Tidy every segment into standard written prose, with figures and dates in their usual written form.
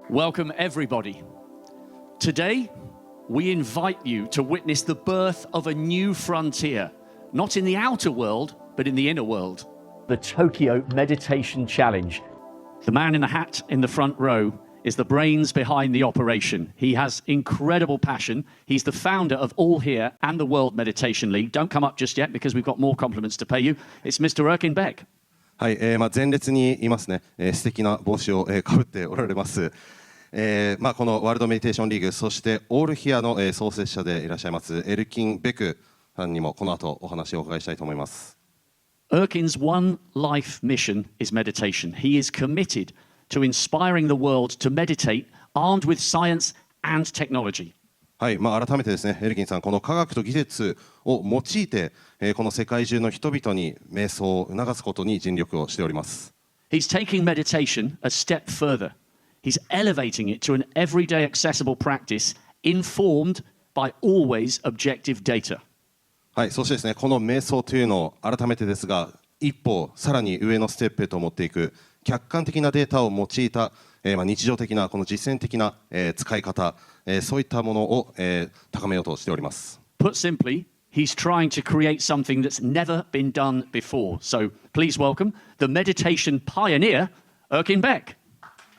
Welcome, everybody. Today, we invite you to witness the birth of a new frontier, not in the outer world, but in the inner world. The Tokyo Meditation Challenge. The man in the hat in the front row is the brains behind the operation. He has incredible passion. He's the founder of All Here and the World Meditation League. Don't come up just yet because we've got more compliments to pay you. It's Mr. Erkin Bek. はい、前列にいますね、素敵な帽子をかぶっておられます。このワールドメディテーションリーグ、そしてオールヒアの創設者でいらっしゃいますエルキン・ベクさんにもこの後お話をお伺いしたいと思います。Erkin's one life mission is meditation. He is committed to inspiring the world to meditate, armed with science and technology. はい、改めてですね、エルキンさん、この科学と技術を用いて、この世界中の人々に瞑想を促すことに尽力をしております。He's taking meditation a step further. He's elevating it to an everyday accessible practice informed by always objective data. はい、そしてですね、この瞑想というのを改めてですが、一歩さらに上のステップへと持っていく客観的なデータを用いた、日常的なこの実践的な、使い方、そういったものを、高めようとしております。Put simply, he's trying to create something that's never been done before. So please welcome the meditation pioneer, Erkin Bek.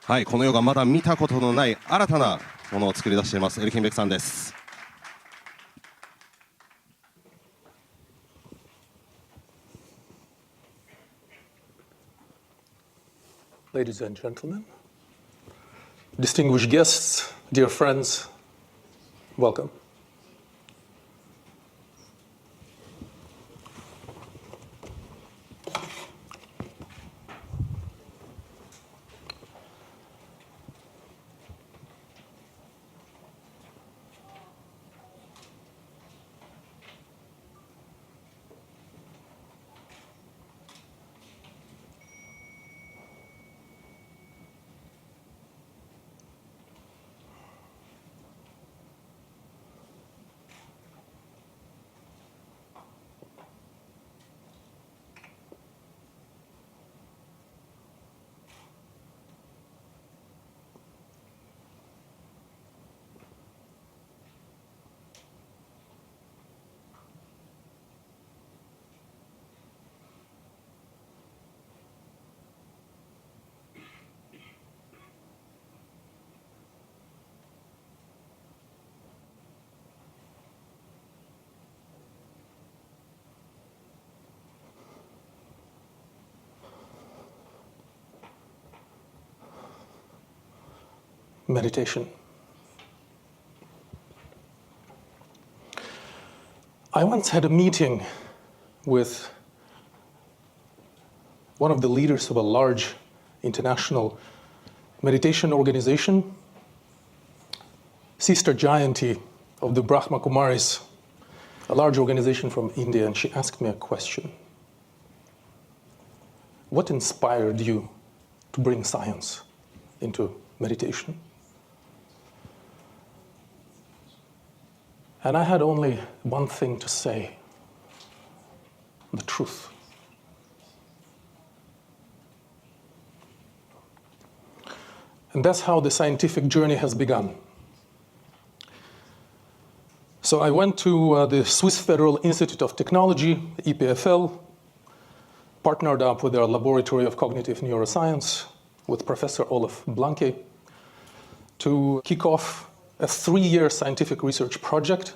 はい、この世がまだ見たことのない新たなものを作り出していますエルキン・ベクさんです。Ladies and gentlemen, distinguished guests, dear friends, welcome. Meditation. I once had a meeting with one of the leaders of a large international meditation organization, Sister Jayanti of the Brahma Kumaris, a large organization from India, and she asked me a question. What inspired you to bring science into meditation? And I had only one thing to say: the truth. And that's how the scientific journey has begun. So I went to the Swiss Federal Institute of Technology, EPFL, partnered up with their Laboratory of Cognitive Neuroscience with Professor Olaf Blanke to kick off a 3-year scientific research project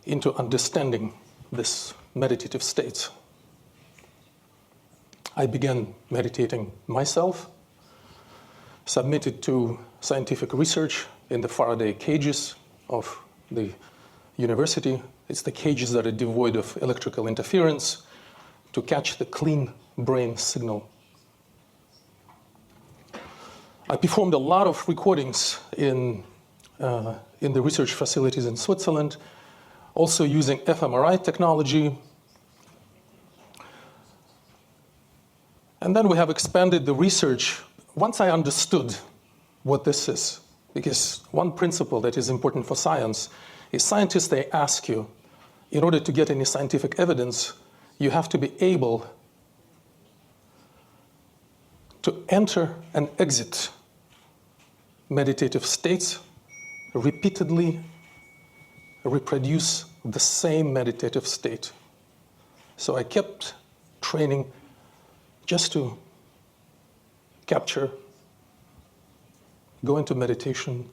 into understanding this meditative state. I began meditating myself, submitted to scientific research in the Faraday cages of the university. It's the cages that are devoid of electrical interference to catch the clean brain signal. I performed a lot of recordings in the research facilities in Switzerland, also using fMRI technology. And then we have expanded the research once I understood what this is. Because one principle that is important for science is scientists, they ask you, in order to get any scientific evidence, you have to be able to enter and exit meditative states, repeatedly reproduce the same meditative state. So I kept training just to capture, go into meditation,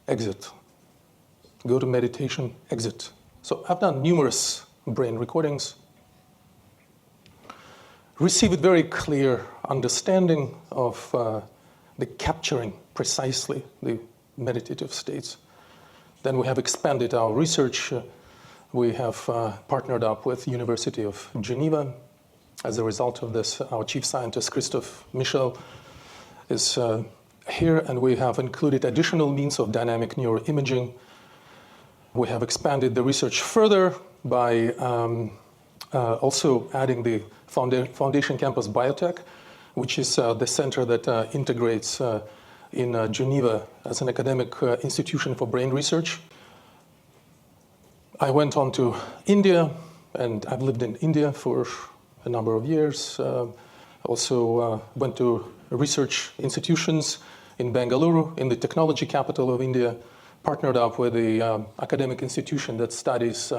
exit, go to meditation, exit. So I've done numerous brain recordings, received very clear understanding of the capturing precisely the meditative states. Then we have expanded our research. We have partnered up with University of Geneva. As a result of this, our chief scientist, Christophe Michel, is here, and we have included additional means of dynamic neuroimaging. We have expanded the research further by also adding the Foundation Campus Biotech, which is the center that integrates in Geneva as an academic institution for brain research. I went on to India, and I've lived in India for a number of years. Also went to research institutions in Bangalore, in the technology capital of India, partnered up with the academic institution that studies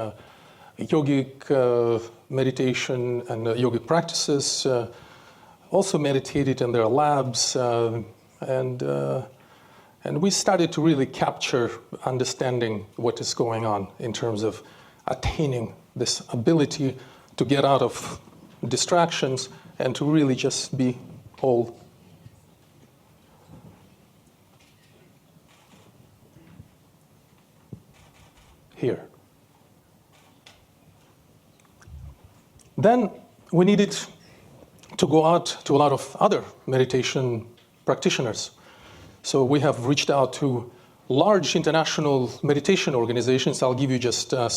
yogic meditation and yogic practices. Also meditated in their labs, and we started to really capture understanding what is going on in terms of attaining this ability to get out of distractions and to really just be whole. Here. Then we needed to go out to a lot of other meditation practitioners. So we have reached out to large international meditation organizations. I'll give you just a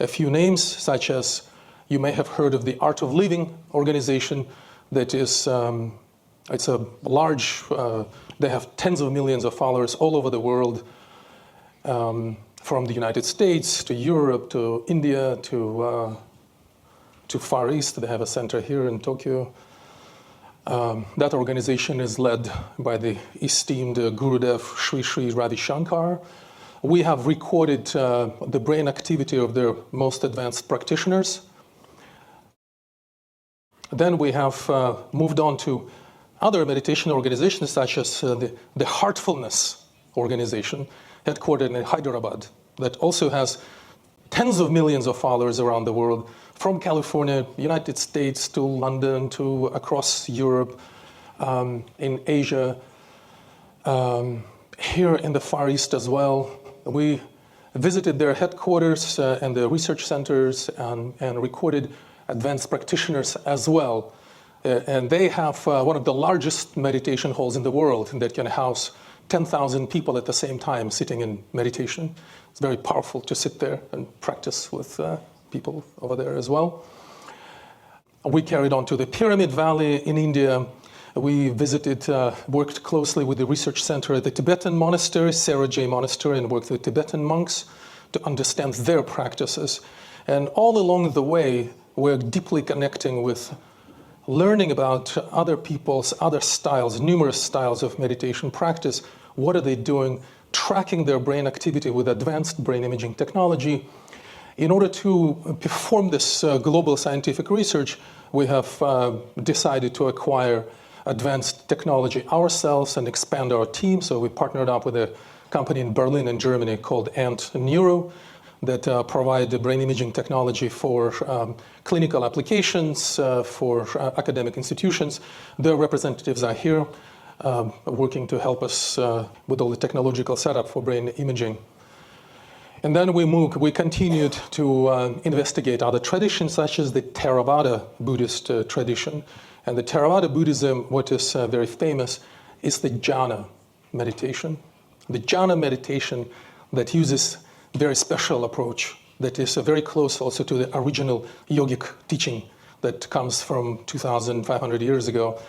few names, such as you may have heard of the Art of Living organization. That is, it's a large, they have tens of millions of followers all over the world, from the United States to Europe to India to Far East. They have a center here in Tokyo. That organization is led by the esteemed Gurudev Sri Sri Ravi Shankar. We have recorded the brain activity of their most advanced practitioners. Then we have moved on to other meditation organizations, such as the Heartfulness organization, headquartered in Hyderabad, that also has tens of millions of followers around the world, from California, United States, to London, to across Europe, in Asia, here in the Far East as well. We visited their headquarters and their research centers and recorded advanced practitioners as well. And they have one of the largest meditation halls in the world that can house 10,000 people at the same time sitting in meditation. It's very powerful to sit there and practice with people over there as well. We carried on to the Pyramid Valley in India. We visited, worked closely with the research center at the Tibetan monastery, Sarah J. Monastery, and worked with Tibetan monks to understand their practices. And all along the way, we're deeply connecting with learning about other people's other styles, numerous styles of meditation practice. What are they doing? Tracking their brain activity with advanced brain imaging technology. In order to perform this global scientific research, we have decided to acquire advanced technology ourselves and expand our team. So we partnered up with a company in Berlin in Germany called Ant Neuro that provide the brain imaging technology for clinical applications, for academic institutions. Their representatives are here working to help us with all the technological setup for brain imaging. And then we continued to investigate other traditions, such as the Theravada Buddhist tradition. And the Theravada Buddhism, what is very famous, is the jhana meditation. The jhana meditation that uses a very special approach that is very close also to the original yogic teaching that comes from 2,500 years ago,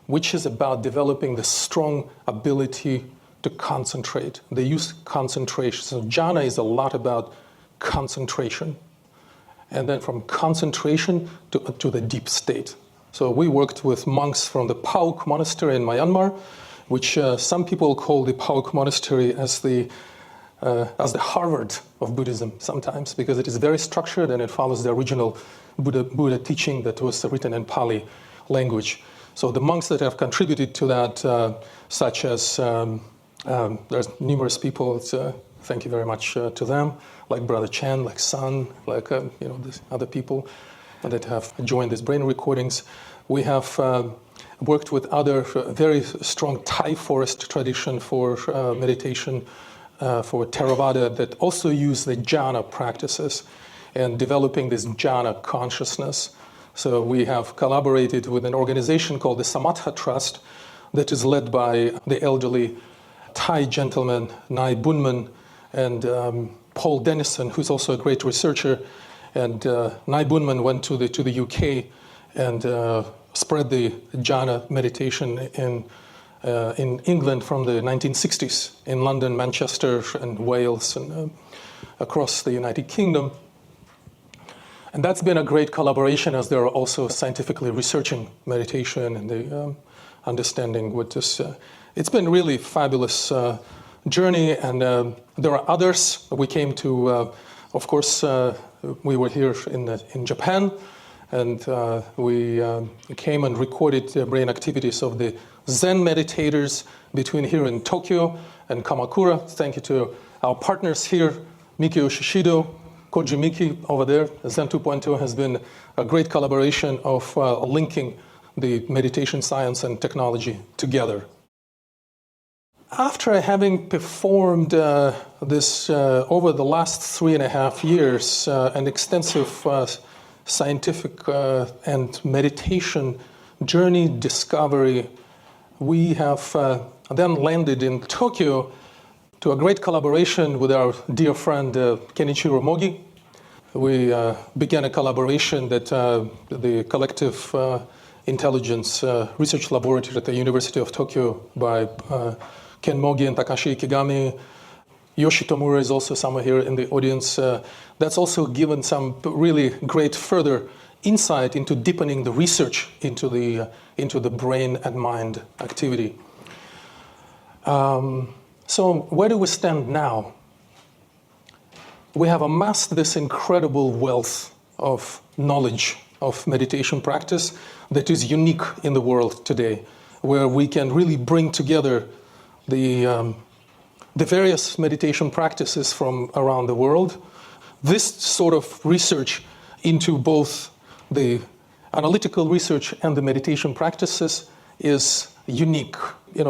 which is about developing the strong ability to concentrate. They use concentration. So jhana is a lot about concentration. And then from concentration to the deep state. So we worked with monks from the Pauk monastery in Myanmar, which some people call the Pauk monastery as the Harvard of Buddhism sometimes, because it is very structured and it follows the original Buddha teaching that was written in Pali language. So the monks that have contributed to that, such as there's numerous people, thank you very much to them, like Brother Chan, like Sun, like these other people that have joined these brain recordings. We have worked with other very strong Thai forest tradition for meditation, for Theravada, that also use the jhana practices and developing this jhana consciousness. So we have collaborated with an organization called the Samatha Trust that is led by the elderly Thai gentleman Nai Bunman and Paul Dennison, who's also a great researcher. And Nai Bunman went to the UK and spread the jhana meditation in England from the 1960s, in London, Manchester, and Wales, and across the United Kingdom. And that's been a great collaboration, as they're also scientifically researching meditation and the understanding what this. It's been really fabulous journey, and there are others. We came to, of course, we were here in Japan, and we came and recorded the brain activities of the Zen meditators between here in Tokyo and Kamakura. Thank you to our partners here, Mikio Shishido, Koji Miki over there. Zen 2.0 has been a great collaboration of linking the meditation science and technology together. After having performed this over the last 3.5 years, an extensive scientific and meditation journey discovery, we have then landed in Tokyo to a great collaboration with our dear friend Kenichiro Mogi. We began a collaboration that the Collective Intelligence Research Laboratory at the University of Tokyo by Ken Mogi and Takashi Ikigami. Yoshi Tomura is also somewhere here in the audience. That's also given some really great further insight into deepening the research into the brain and mind activity. So where do we stand now? We have amassed this incredible wealth of knowledge of meditation practice that is unique in the world today, where we can really bring together the various meditation practices from around the world. This sort of research into both the analytical research and the meditation practices is unique.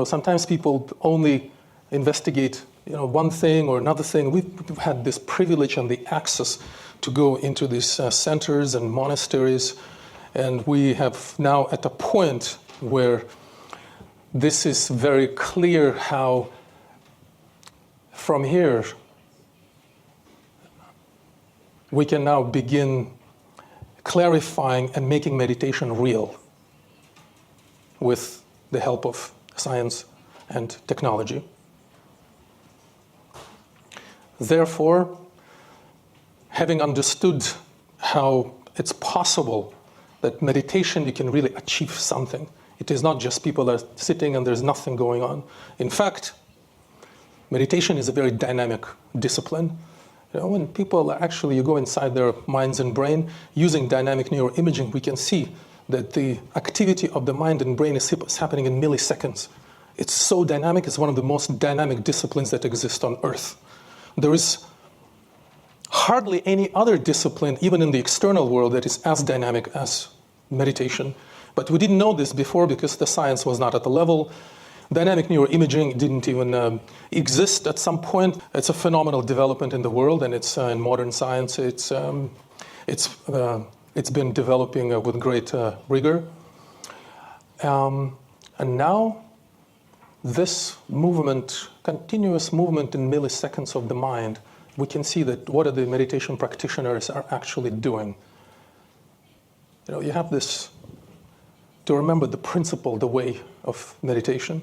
Sometimes people only investigate one thing or another thing. We've had this privilege and the access to go into these centers and monasteries, and we have now at a point where this is very clear how from here we can now begin clarifying and making meditation real with the help of science and technology. Therefore, having understood how it's possible that meditation, you can really achieve something. It is not just people are sitting and there's nothing going on. In fact, meditation is a very dynamic discipline. When people actually, you go inside their minds and brain, using dynamic neuroimaging, we can see that the activity of the mind and brain is happening in milliseconds. It's so dynamic, it's one of the most dynamic disciplines that exist on Earth. There is hardly any other discipline, even in the external world, that is as dynamic as meditation. But we didn't know this before because the science was not at the level. Dynamic neuroimaging didn't even exist at some point. It's a phenomenal development in the world, and it's in modern science. It's been developing with great rigor. And now this movement, continuous movement in milliseconds of the mind, we can see that what are the meditation practitioners are actually doing. You have this, to remember the principle, the way of meditation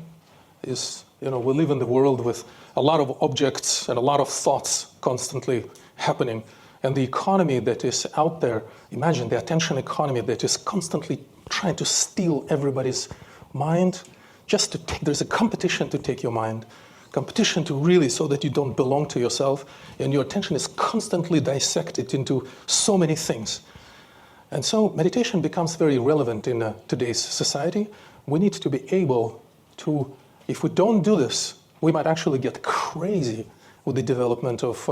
is, we live in the world with a lot of objects and a lot of thoughts constantly happening. And the economy that is out there, imagine the attention economy that is constantly trying to steal everybody's mind, just to take, there's a competition to take your mind, competition to really so that you don't belong to yourself, and your attention is constantly dissected into so many things. And so meditation becomes very relevant in today's society. We need to be able to, if we don't do this, we might actually get crazy with the development of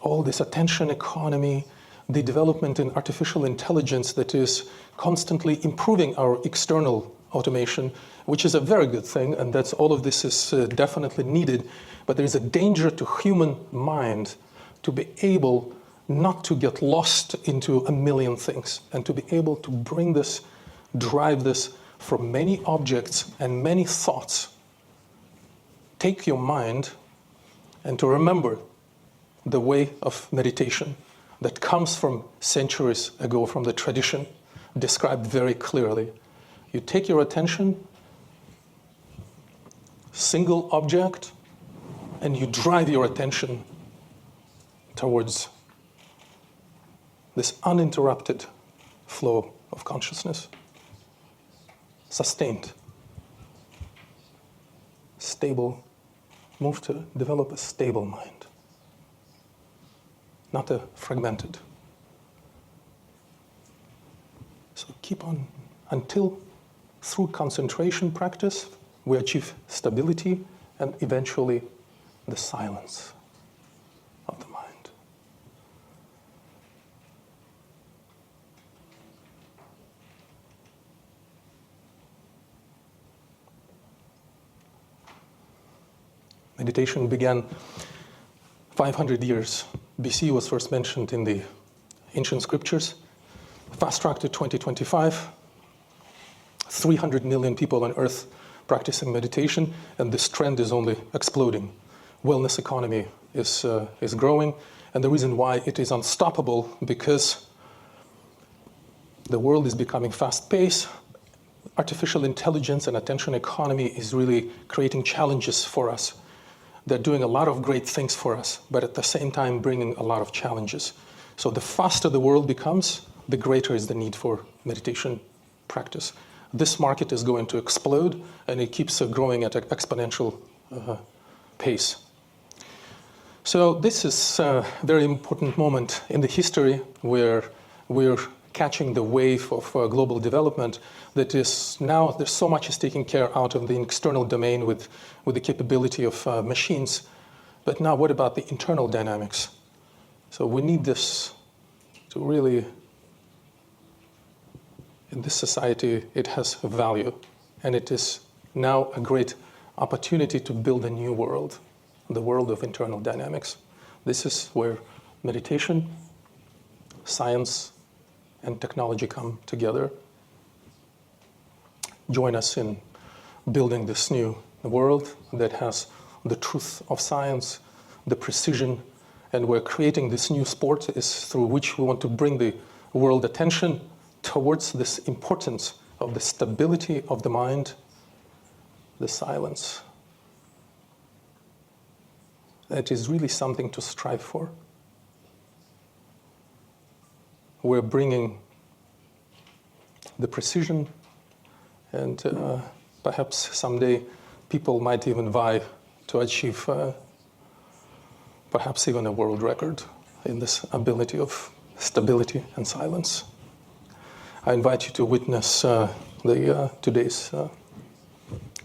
all this attention economy, the development in artificial intelligence that is constantly improving our external automation, which is a very good thing, and that's all of this is definitely needed. But there is a danger to human mind to be able not to get lost into a million things, and to be able to bring this, drive this from many objects and many thoughts. Take your mind and to remember the way of meditation that comes from centuries ago, from the tradition, described very clearly. You take your attention, single object, and you drive your attention towards this uninterrupted flow of consciousness. Sustained, stable, move to develop a stable mind, not a fragmented. So keep on until through concentration practice we achieve stability and eventually the silence of the mind. Meditation began 500 years. BC was first mentioned in the ancient scriptures. Fast track to 2025, 300 million people on earth practicing meditation, and this trend is only exploding. Wellness economy is growing, and the reason why it is unstoppable because the world is becoming fast-paced. Artificial intelligence and attention economy is really creating challenges for us. They're doing a lot of great things for us, but at the same time bringing a lot of challenges. So the faster the world becomes, the greater is the need for meditation practice. This market is going to explode, and it keeps growing at an exponential pace. So this is a very important moment in the history where we're catching the wave of global development that is now, there's so much is taken care out of the external domain with the capability of machines. But now what about the internal dynamics? So we need this to really, in this society, it has value. And it is now a great opportunity to build a new world, the world of internal dynamics. This is where meditation, science, and technology come together. Join us in building this new world that has the truth of science, the precision, and we're creating this new sport is through which we want to bring the world attention towards this importance of the stability of the mind, the silence. That is really something to strive for. We're bringing the precision, and perhaps someday people might even vie to achieve perhaps even a world record in this ability of stability and silence. I invite you to witness today's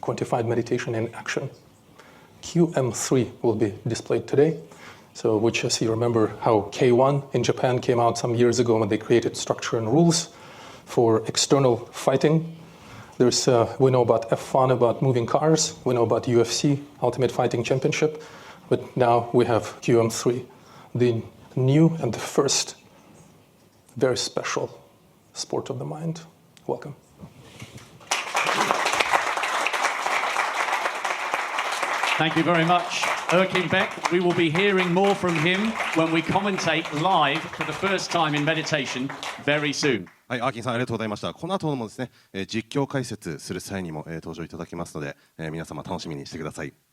Quantified meditation in action. QM3 will be displayed today. So, which, as you remember, how K1 in Japan came out some years ago when they created structure and rules for external fighting. There's, we know about F1, about moving cars. We know about UFC, Ultimate Fighting Championship. But now we have QM3, the new and the first very special sport of the mind. Welcome. Thank you very much, Erkin Bek. We will be hearing more from him when we commentate live for the first time in meditation very soon. はい、アーキンさんありがとうございました。この後もですね、実況解説する際にも登場いただきますので、皆様楽しみにしてください。